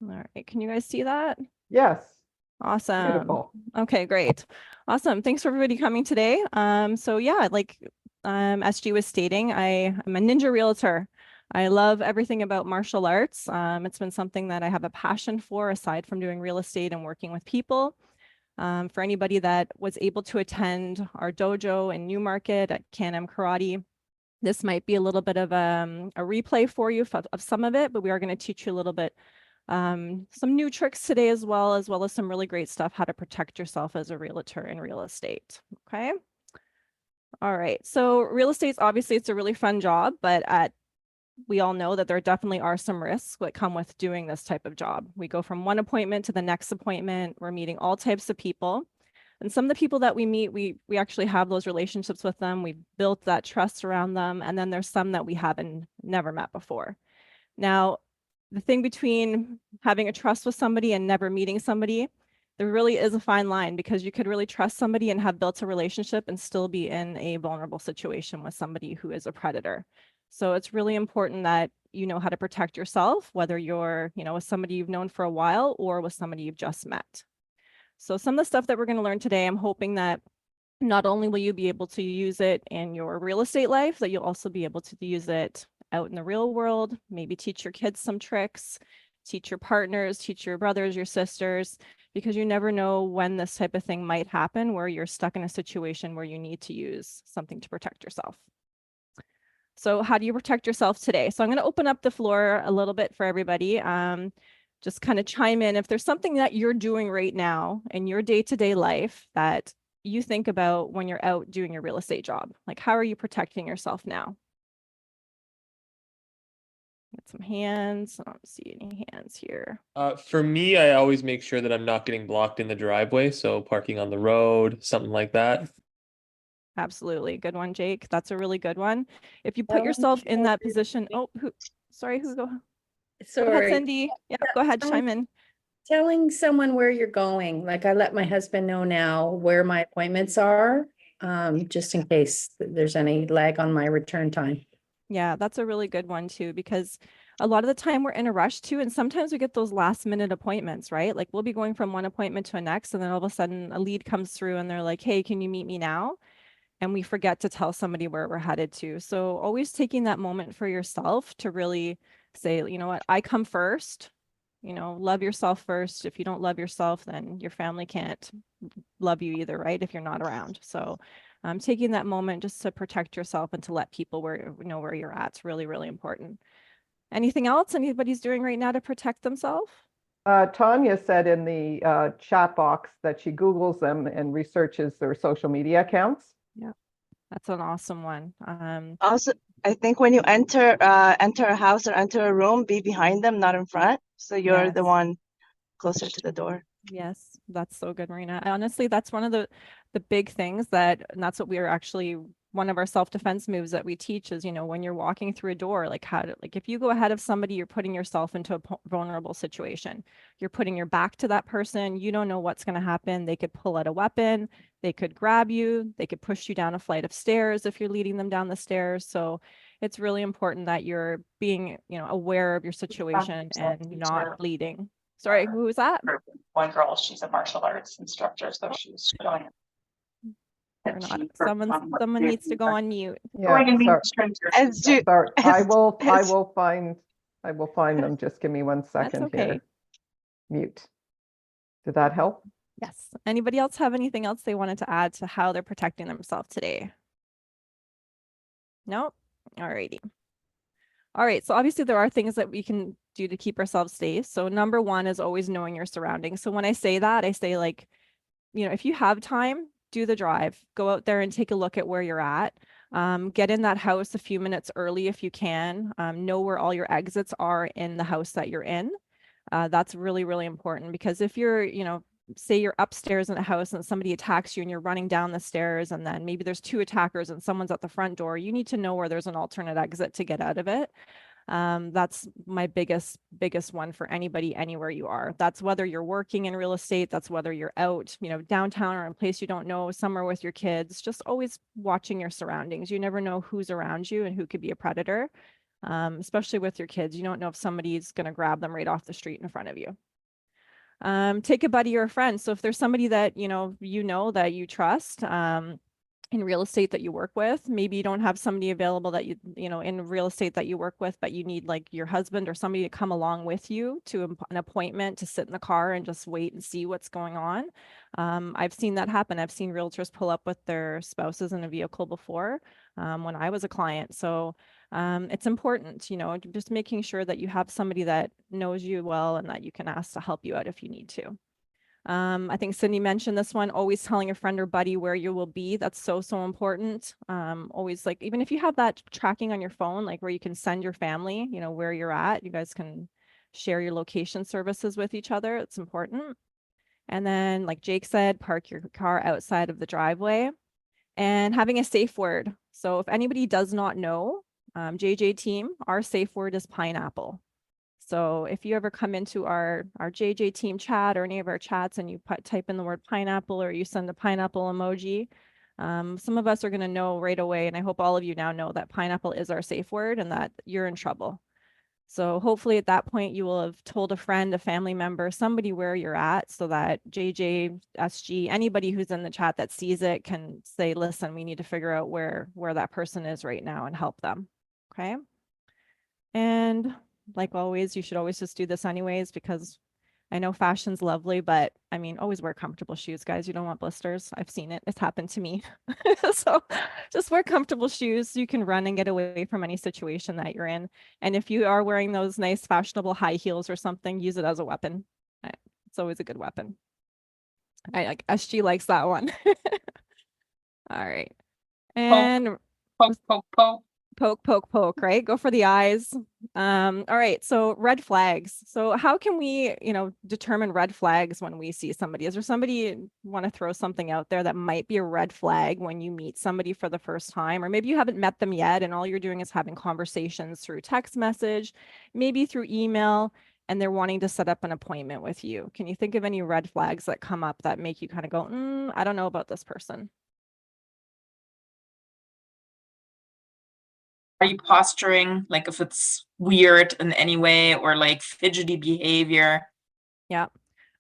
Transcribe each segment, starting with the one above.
All right, can you guys see that? Yes. Awesome. Beautiful. Okay, great. Awesome. Thanks for everybody coming today. So yeah, like SG was stating, I'm a ninja realtor. I love everything about martial arts. It's been something that I have a passion for aside from doing real estate and working with people. For anybody that was able to attend our dojo in Newmarket at Can-Am Karate, this might be a little bit of a replay for you of some of it, but we are going to teach you a little bit some new tricks today as well as some really great stuff, how to protect yourself as a realtor in real estate. Okay. All right. So real estate, obviously it's a really fun job, but we all know that there definitely are some risks that come with doing this type of job. We go from one appointment to the next appointment. We're meeting all types of people. And some of the people that we meet, we actually have those relationships with them. We've built that trust around them. And then there's some that we haven't never met before. Now, the thing between having a trust with somebody and never meeting somebody, there really is a fine line because you could really trust somebody and have built a relationship and still be in a vulnerable situation with somebody who is a predator. So it's really important that you know how to protect yourself, whether you're, with somebody you've known for a while or with somebody you've just met. So some of the stuff that we're going to learn today, I'm hoping that not only will you be able to use it in your real estate life, that you'll also be able to use it out in the real world, maybe teach your kids some tricks, teach your partners, teach your brothers, your sisters, because you never know when this type of thing might happen where you're stuck in a situation where you need to use something to protect yourself. So how do you protect yourself today? So I'm going to open up the floor a little bit for everybody. Just kind of chime in if there's something that you're doing right now in your day-to-day life that you think about when you're out doing your real estate job. Like, how are you protecting yourself now? Get some hands. I don't see any hands here. For me, I always make sure that I'm not getting blocked in the driveway. So parking on the road, something like that. Absolutely. Good one, Jake. That's a really good one. If you put yourself in that position, go ahead, Sorry. Cindy. Yeah, go ahead, chime in. Telling someone where you're going, like I let my husband know now where my appointments are, just in case there's any lag on my return time. Yeah, that's a really good one too, because a lot of the time we're in a rush too. And sometimes we get those last minute appointments, right? Like we'll be going from one appointment to a next, and then all of a sudden a lead comes through and they're like, hey, can you meet me now? And we forget to tell somebody where we're headed to. So always taking that moment for yourself to really say, you know what, I come first, love yourself first. If you don't love yourself, then your family can't love you either, right? If you're not around. So taking that moment just to protect yourself and to let people know where you're at is really, really important. Anything else anybody's doing right now to protect themselves? Tanya said in the chat box that she Googles them and researches their social media accounts. Yeah, that's an awesome one. Also, I think when you enter a house or enter a room, be behind them, not in front. So you're the one closer to the door. Yes, that's so good, Marina. Honestly, that's one of the big things and that's what we are actually, one of our self-defense moves that we teach is, when you're walking through a door, like if you go ahead of somebody, you're putting yourself into a vulnerable situation. You're putting your back to that person. You don't know what's going to happen. They could pull out a weapon. They could grab you. They could push you down a flight of stairs if you're leading them down the stairs. So it's really important that you're being, aware of your situation and not bleeding. Sorry, who was that? One girl, she's a martial arts instructor, so she's showing someone needs to go on mute. Yeah, sorry. I will find them. Just give me 1 second. That's okay. Here. Mute. Did that help? Yes. Anybody else have anything else they wanted to add to how they're protecting themselves today? No? All righty. All right, so obviously there are things that we can do to keep ourselves safe. So number one is always knowing your surroundings. So when I say that, I say like, if you have time, do the drive, go out there and take a look at where you're at. Get in that house a few minutes early if you can. Know where all your exits are in the house that you're in. That's really, really important because if you're, say you're upstairs in a house and somebody attacks you and you're running down the stairs and then maybe there's 2 attackers and someone's at the front door, you need to know where there's an alternate exit to get out of it. That's my biggest one for anybody, anywhere you are. That's whether you're working in real estate, that's whether you're out, downtown or in a place you don't know, somewhere with your kids, just always watching your surroundings. You never know who's around you and who could be a predator. especially with your kids. You don't know if somebody's going to grab them right off the street in front of you. Take a buddy or a friend. So if there's somebody that, that you trust, in real estate that you work with, maybe you don't have somebody available that in real estate that you work with, but you need like your husband or somebody to come along with you to an appointment to sit in the car and just wait and see what's going on. I've seen that happen. I've seen realtors pull up with their spouses in a vehicle before, when I was a client. So it's important, just making sure that you have somebody that knows you well and that you can ask to help you out if you need to. I think Cindy mentioned this one, always telling a friend or buddy where you will be. That's so, so important. Always, like, even if you have that tracking on your phone, like where you can send your family, where you're at, you guys can share your location services with each other. It's important. And then, like Jake said, park your car outside of the driveway and having a safe word. So if anybody does not know, JJ team, our safe word is pineapple. So if you ever come into our JJ team chat or any of our chats and you type in the word pineapple or you send a pineapple emoji, some of us are going to know right away. And I hope all of you now know that pineapple is our safe word and that you're in trouble. So hopefully at that point you will have told a friend, a family member, somebody where you're at so that JJ, SG, anybody who's in the chat that sees it can say, listen, we need to figure out where that person is right now and help them. Okay. And like always, you should always just do this anyways, because I know fashion's lovely, but I mean, always wear comfortable shoes, guys. You don't want blisters. I've seen it. It's happened to me. So just wear comfortable shoes so you can run and get away from any situation that you're in. And if you are wearing those nice fashionable high heels or something, use it as a weapon. It's always a good weapon. I like SG likes that one. All right. And Poke, poke, poke. poke, poke, poke, right? Go for the eyes. All right. So red flags. So how can we, determine red flags when we see somebody? Is there somebody want to throw something out there that might be a red flag when you meet somebody for the first time, or maybe you haven't met them yet and all you're doing is having conversations through text message, maybe through email, and they're wanting to set up an appointment with you? Can you think of any red flags that come up that make you kind of go, I don't know about this person? Are you posturing? Like if it's weird in any way or like fidgety behavior? Yeah.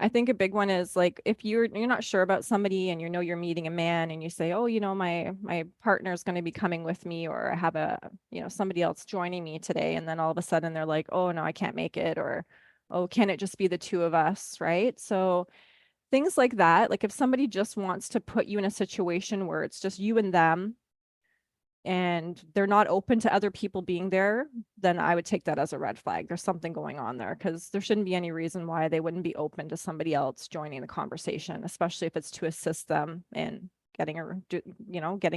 I think a big one is like if you're not sure about somebody and you're meeting a man and you say, oh, my partner is going to be coming with me, or I have somebody else joining me today, and then all of a sudden they're like, oh no, I can't make it, or oh, can it just be the two of us, right? So things like that, like if somebody just wants to put you in a situation where it's just you and them and they're not open to other people being there, then I would take that as a red flag. There's something going on there, because there shouldn't be any reason why they wouldn't be open to somebody else joining the conversation, especially if it's to assist them in getting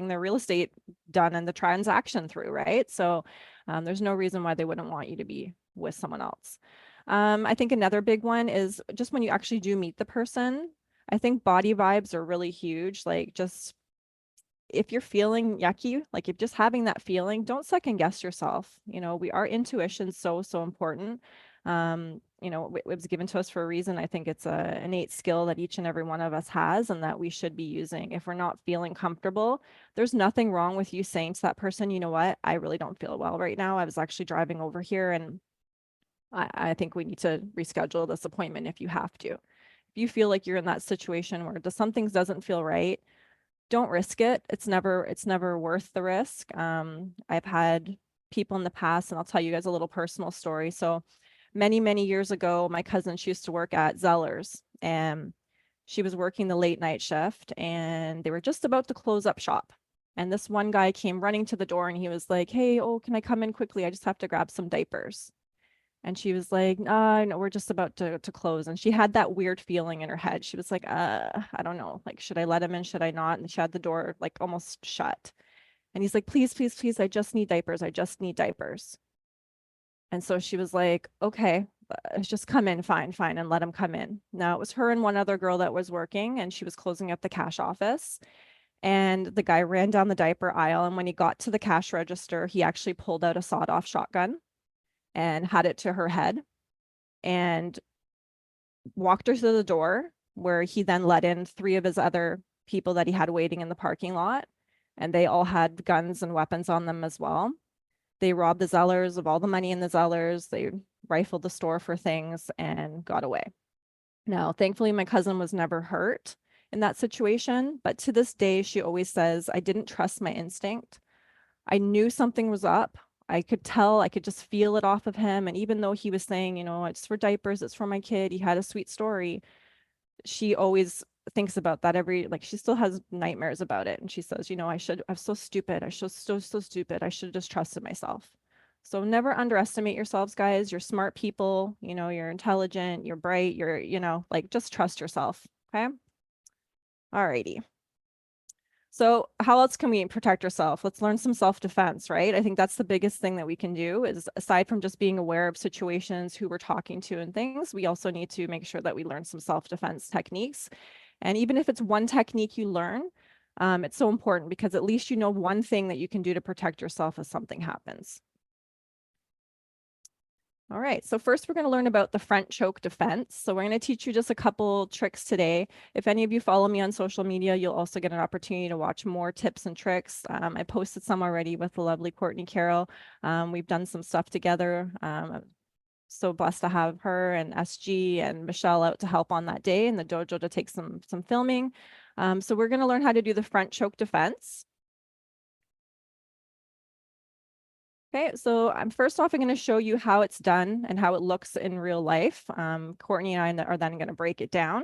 their real estate done and the transaction through, right? So there's no reason why they wouldn't want you to be with someone else. I think another big one is just when you actually do meet the person, I think body vibes are really huge. Like, just if you're feeling yucky, like if just having that feeling, don't second guess yourself. Our intuition's so important. It was given to us for a reason. I think it's a innate skill that each and every one of us has and that we should be using. If we're not feeling comfortable, there's nothing wrong with you saying to that person, you know what, I really don't feel well right now. I was actually driving over here and I think we need to reschedule this appointment if you have to. If you feel like you're in that situation where something doesn't feel right, don't risk it. It's never worth the risk. I've had people in the past, and I'll tell you guys a little personal story. So many years ago, my cousin, she used to work at Zellers, and she was working the late night shift, and they were just about to close up shop. And this one guy came running to the door and he was like, hey, oh, can I come in quickly? I just have to grab some diapers. And she was like, no, we're just about to close. And she had that weird feeling in her head. She was like, I don't know, like, should I let him in? Should I not? And she had the door like almost shut. And he's like, please, please, please, I just need diapers. I just need diapers. And so she was like, okay, just come in, fine, and let him come in. Now it was her and one other girl that was working, and she was closing up the cash office. And the guy ran down the diaper aisle. And when he got to the cash register, he actually pulled out a sawed-off shotgun and had it to her head and walked her to the door, where he then let in 3 of his other people that he had waiting in the parking lot. And they all had guns and weapons on them as well. They robbed the Zellers of all the money in the Zellers. They rifled the store for things and got away. Now, thankfully, my cousin was never hurt in that situation, but to this day, she always says, I didn't trust my instinct. I knew something was up. I could tell, I could just feel it off of him. And even though he was saying, you know, it's for diapers, it's for my kid, he had a sweet story, she always thinks about that like she still has nightmares about it. And she says, you know, I'm so stupid. I should so stupid. I should have just trusted myself. So never underestimate yourselves, guys. You're smart people, you know, you're intelligent, you're bright, you're, you know, like just trust yourself. Okay. All righty. So how else can we protect ourselves? Let's learn some self-defense, right? I think that's the biggest thing that we can do is, aside from just being aware of situations, who we're talking to and things, we also need to make sure that we learn some self-defense techniques. And even if it's one technique you learn, it's so important because at least you know one thing that you can do to protect yourself if something happens. All right, so first we're going to learn about the front choke defense. So we're going to teach you just a couple tricks today. If any of you follow me on social media, you'll also get an opportunity to watch more tips and tricks. I posted some already with the lovely Courtney Carroll. We've done some stuff together. I'm so blessed to have her and SG and Michelle out to help on that day in the dojo to take some filming. So we're going to learn how to do the front choke defense. Okay, so first off, I'm going to show you how it's done and how it looks in real life. Courtney and I are then going to break it down.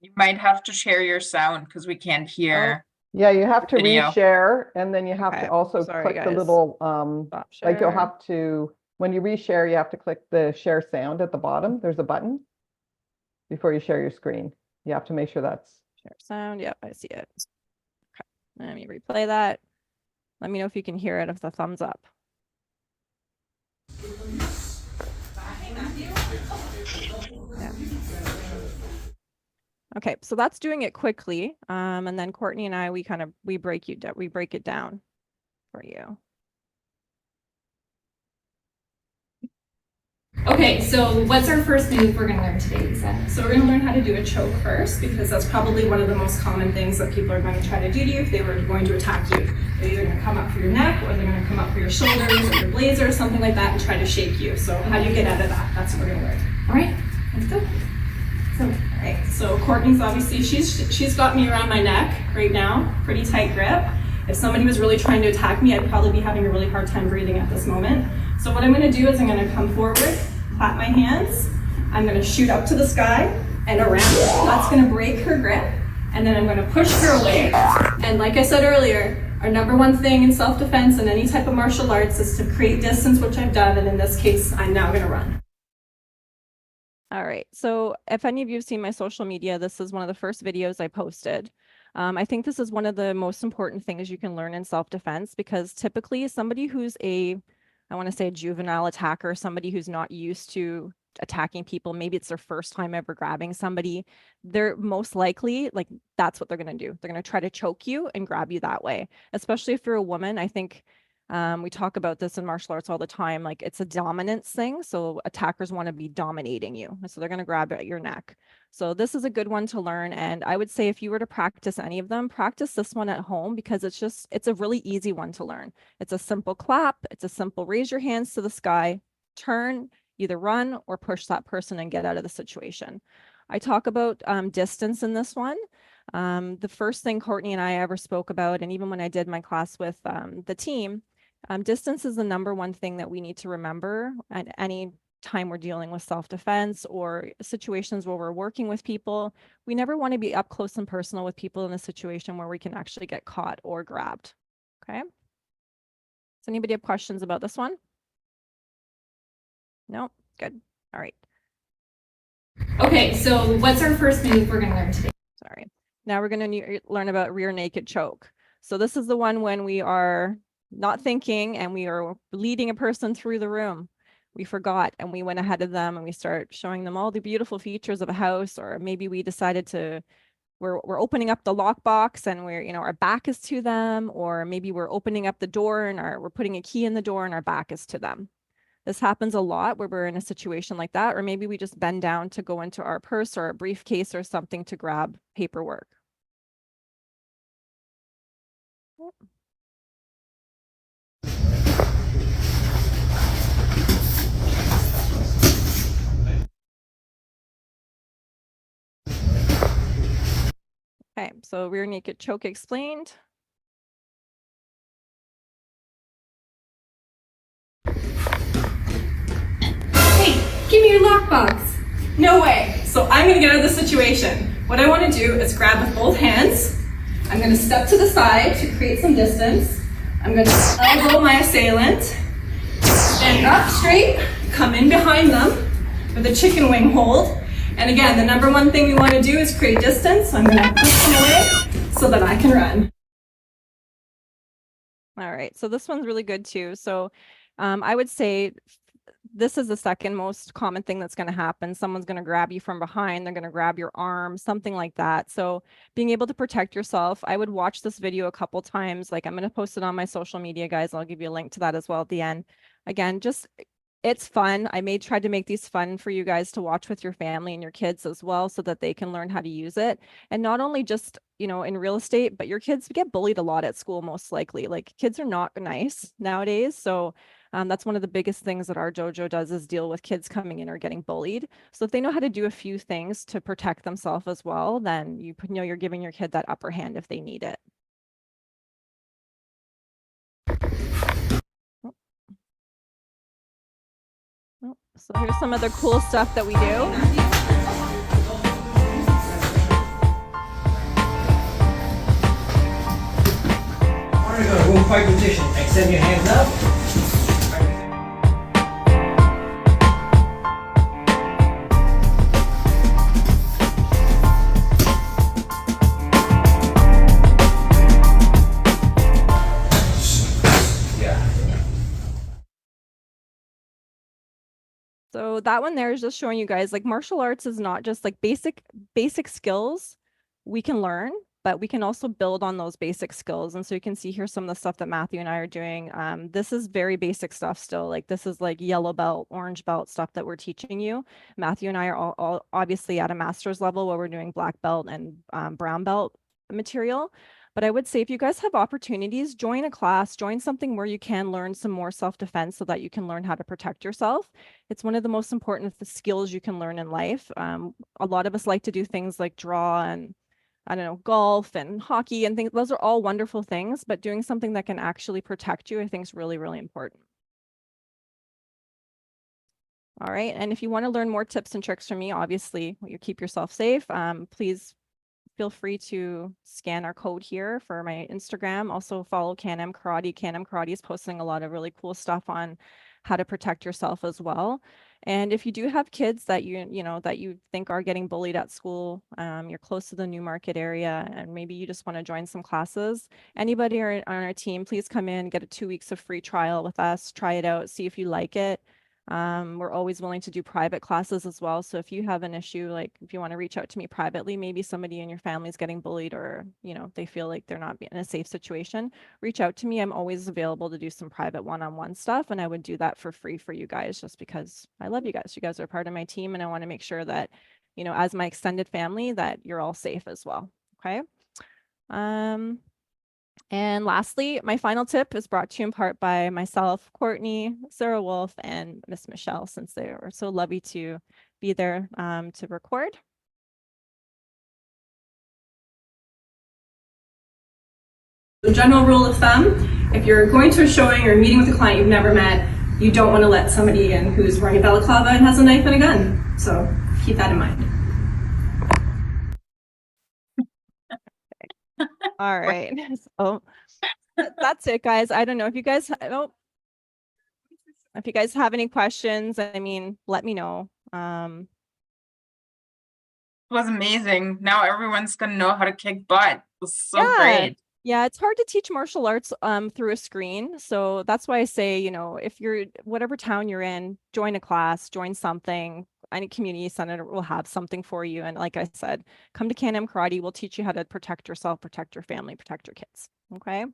You might have to share your sound because we can't hear. Yeah, you have to Video. reshare, and then you have Okay, to also sorry, click the guys. little, Stop like you'll share. have to, when you reshare, you have to click the share sound at the bottom. There's a button before you share your screen. You have to make sure that's. Share sound. Yep, I see it. Okay, let me replay that. Let me know if you can hear it with a thumbs up. Yeah. Okay, so that's doing it quickly. And then Courtney and I, we break it down for you. Okay, so what's our first move we're going to learn today, Lisa? So we're going to learn how to do a choke first, because that's probably one of the most common things that people are going to try to do to you if they were going to attack you. They're either going to come up for your neck, or they're going to come up for your shoulders or your blazer, something like that, and try to shake you. So how do you get out of that? That's what we're going to learn. All right, let's go. All right, so Courtney's obviously, she's got me around my neck right now, pretty tight grip. If somebody was really trying to attack me, I'd probably be having a really hard time breathing at this moment. So what I'm going to do is I'm going to come forward, clap my hands. I'm going to shoot up to the sky and around. That's going to break her grip. And then I'm going to push her away. And like I said earlier, our number one thing in self-defense and any type of martial arts is to create distance, which I've done. And in this case, I'm now going to run. All right, so if any of you have seen my social media, this is one of the first videos I posted. I think this is one of the most important things you can learn in self-defense, because typically somebody who's I want to say a juvenile attacker, somebody who's not used to attacking people, maybe it's their first time ever grabbing somebody, they're most likely, like, that's what they're going to do. They're going to try to choke you and grab you that way, especially if you're a woman. I think we talk about this in martial arts all the time, like it's a dominance thing. So attackers want to be dominating you. So they're going to grab at your neck. So this is a good one to learn. And I would say if you were to practice any of them, practice this one at home, because it's a really easy one to learn. It's a simple clap. It's a simple raise your hands to the sky, turn, either run or push that person and get out of the situation. I talk about distance in this one. The first thing Courtney and I ever spoke about, and even when I did my class with the team, distance is the number one thing that we need to remember at any time we're dealing with self-defense or situations where we're working with people. We never want to be up close and personal with people in a situation where we can actually get caught or grabbed. Okay. Does anybody have questions about this one? No? Good. All right. Okay, so what's our first move we're going to learn today? Sorry. Now we're going to learn about rear naked choke. So this is the one when we are not thinking and we are leading a person through the room. We forgot and we went ahead of them and we start showing them all the beautiful features of a house, or maybe we decided we're opening up the lockbox and our back is to them, or maybe we're opening up the door and we're putting a key in the door and our back is to them. This happens a lot where we're in a situation like that, or maybe we just bend down to go into our purse or a briefcase or something to grab paperwork. Okay, so rear naked choke explained. Hey, give me your lockbox. No way. So I'm gonna get out of the situation. What I wanna do is grab with both hands. I'm gonna step to the side to create some distance. I'm gonna elbow my assailant, stand up straight, come in behind them with a chicken wing hold. And again, the number one thing we wanna do is create distance. So I'm gonna push them away so that I can run. All right, so this one's really good too. So I would say this is the second most common thing that's going to happen. Someone's going to grab you from behind. They're going to grab your arm, something like that. So being able to protect yourself, I would watch this video a couple times. Like I'm going to post it on my social media, guys. I'll give you a link to that as well at the end. Again, just it's fun. I try to make these fun for you guys to watch with your family and your kids as well, so that they can learn how to use it. And not only just, you know, in real estate, but your kids get bullied a lot at school, most likely. Like kids are not nice nowadays. So that's one of the biggest things that our dojo does, is deal with kids coming in or getting bullied. So if they know how to do a few things to protect themselves as well, then you know you're giving your kid that upper hand if they need it. So here's some other cool stuff that we do. We're gonna go roll fight position. Extend your hands up. So that one there is just showing you guys, like, martial arts is not just like basic skills we can learn, but we can also build on those basic skills. And so you can see here some of the stuff that Matthew and I are doing. This is very basic stuff still. Like this is like yellow belt, orange belt stuff that we're teaching you. Matthew and I are all obviously at a master's level where we're doing black belt and brown belt material. But I would say if you guys have opportunities, join a class, join something where you can learn some more self-defense so that you can learn how to protect yourself. It's one of the most important skills you can learn in life. A lot of us like to do things like draw and, I don't know, golf and hockey and things. Those are all wonderful things, but doing something that can actually protect you, I think is really, really important. All right. And if you want to learn more tips and tricks from me, obviously you keep yourself safe. Please feel free to scan our code here for my Instagram. Also follow Can-Am Karate. Can-Am Karate is posting a lot of really cool stuff on how to protect yourself as well. And if you do have kids that that you think are getting bullied at school, you're close to the Newmarket area, and maybe you just want to join some classes, anybody on our team, please come in, get a 2 weeks of free trial with us, try it out, see if you like it. We're always willing to do private classes as well. So if you have an issue, like if you want to reach out to me privately, maybe somebody in your family is getting bullied, or, they feel like they're not in a safe situation, reach out to me. I'm always available to do some private one-on-one stuff. And I would do that for free for you guys, just because I love you guys. You guys are part of my team, and I want to make sure that, as my extended family, that you're all safe as well. Okay. And lastly, my final tip is brought to you in part by myself, Courtney, Sarah Wolf, and Miss Michelle, since they were so lovely to be there to record. The general rule of thumb, if you're going to a showing or meeting with a client you've never met, you don't want to let somebody in who's wearing a balaclava and has a knife and a gun. So keep that in mind. All right. So that's it, guys. I don't know if you guys, if you guys have any questions, I mean, let me know. It was amazing. Now everyone's gonna know how to kick butt. It was so great. Yeah, it's hard to teach martial arts through a screen. So that's why I say, if you're whatever town you're in, join a class, join something. Any community center will have something for you. And like I said, come to Can-Am Karate. We'll teach you how to protect yourself, protect your family, protect your kids. Okay.